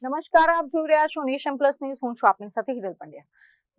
નમસ્કાર, આપ જોઈ રહ્યા છો નેશન પ્લસ ન્યૂઝ. હું છું આપની સાથે હિરલ પંડ્યા.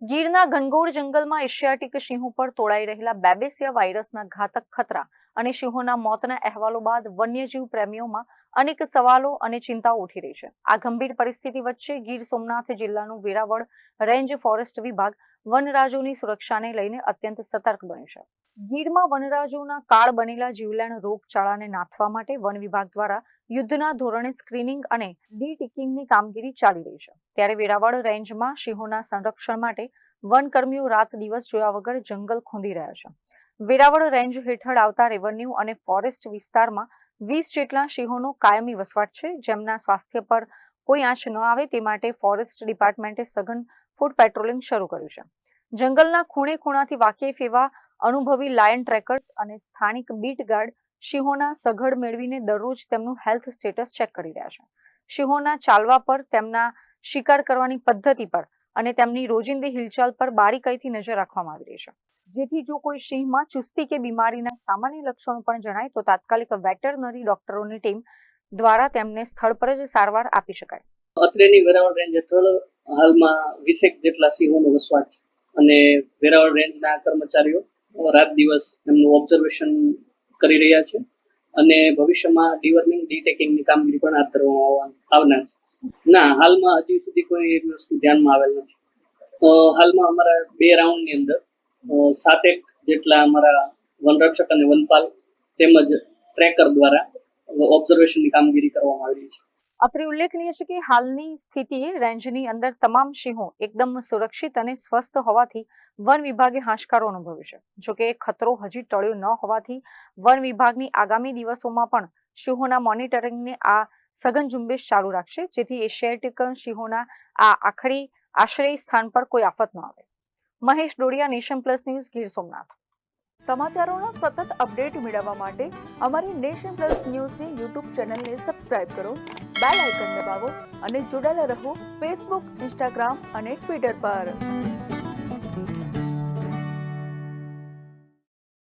ગીરના ઘનઘોર જંગલમાં એશિયાટિક સિંહો પર તોડાઈ રહેલા બેબેસિયા વાયરસના ઘાતક ખતરા અને સિંહોના મોતના અહેવાલો બાદ વન્યજીવ પ્રેમીઓમાં અનેક સવાલો અને ચિંતાઓ ઉઠી રહી છે. આ ગંભીર પરિસ્થિતિ વચ્ચે ગીર સોમનાથ જિલ્લાનું વેરાવળ રેન્જ ફોરેસ્ટ વિભાગ વનરાજોની સુરક્ષાને લઈને અત્યંત સતર્ક બન્યું છે. ગીરમાં વનરાજોના કાળ બનેલા જીવલેણ રોગચાળાને નાથવા માટે વન વિભાગ દ્વારા યુદ્ધના ધોરણે સ્ક્રીનિંગ અને ડી-ટિકિંગની કામગીરી ચાલી રહી છે. ત્યારે વેરાવળ રેન્જમાં સિંહોના સંરક્ષણ માટે વનકર્મીઓ રાત દિવસ જોયા વગર જંગલ ખોદી રહ્યા છે. વેરાવળ રેન્જ હેઠળ આવતા રેવન્યુ અને ફોરેસ્ટ વિસ્તારમાં 20 જેટલા સિંહોનો કાયમી વસવાટ છે, જેમના સ્વાસ્થ્ય પર કોઈ આંચ ન આવે તે માટે ફોરેસ્ટ ડિપાર્ટમેન્ટે સઘન ફૂટ પેટ્રોલિંગ શરૂ કર્યું છે. જંગલના ખૂણે ખૂણાથી વાકેફ એવા અનુભવી લાયન ટ્રેકર્સ અને સ્થાનિક બીટ ગાર્ડ સિંહોના સઘળ મેળવીને દરરોજ તેમનું હેલ્થ સ્ટેટસ ચેક કરી રહ્યા છે. સિંહોના ચાલવા પર, તેમના શિકાર કરવાની પદ્ધતિ પર અને તેમની રોજિંદી હિલચાલ પર બારીકાઈથી નજર રાખવામાં આવી રહી છે, જેથી જો કોઈ સિંહમાં ચુસ્તી કે બીમારીના સામાન્ય લક્ષણો પણ જણાય તો તાત્કાલિક વેટરનરી ડોક્ટરોની ટીમ દ્વારા તેમને સ્થળ પર જ સારવાર આપી શકાય. અત્રેની વેરાવળ રેન્જ હેઠળ હાલમાં 20 જેટલા સિંહોનો વસવાટ છે અને વેરાવળ રેન્જના કર્મચારીઓ રાત દિવસ એમનું ઓબ્ઝર્વેશન કરી રહ્યા છે અને ભવિષ્યમાં ડીવર્મિંગ ડી-ટેકિંગની કામગીરી પણ હાથ ધરવામાં આવનાર છે. ના, હાલમાં હજી સુધી કોઈ એવી વસ્તુ ધ્યાનમાં આવેલ નથી. હાલમાં અમારા 2 રાઉન્ડની અંદર 7 જેટલા અમારા વનરક્ષક અને વનપાલ તેમજ ટ્રેકર દ્વારા ઓબ્ઝર્વેશનની કામગીરી કરવામાં આવી રહી છે. અત્રે ઉલ્લેખનીય છે કે હાલની સ્થિતિએ રેન્જની અંદર તમામ સિંહો એકદમ સુરક્ષિત અને સ્વસ્થ હોવાથી વન વિભાગે હાશકારો અનુભવ્યો છે. જોકે ખતરો હજી ટળ્યો ન હોવાથી વન વિભાગની આગામી દિવસોમાં પણ સિંહોના મોનિટરિંગને આ સઘન ઝુંબેશ ચાલુ રાખશે, જેથી એશિયાટિક સિંહોના આ આખરી આશ્રય સ્થાન પર કોઈ આફત ન આવે. Mahesh Dodiya, nation plus news, Gir Somnath. સમાચારોનો સતત અપડેટ મેળવવા માટે અમારી નેશન પ્લસ ન્યૂઝની યુટ્યુબ ચેનલને સબસ્ક્રાઇબ કરો, બેલ આઇકન દબાવો અને જોડાયેલા રહો ફેસબુક, ઇન્સ્ટાગ્રામ અને ટ્વિટર પર.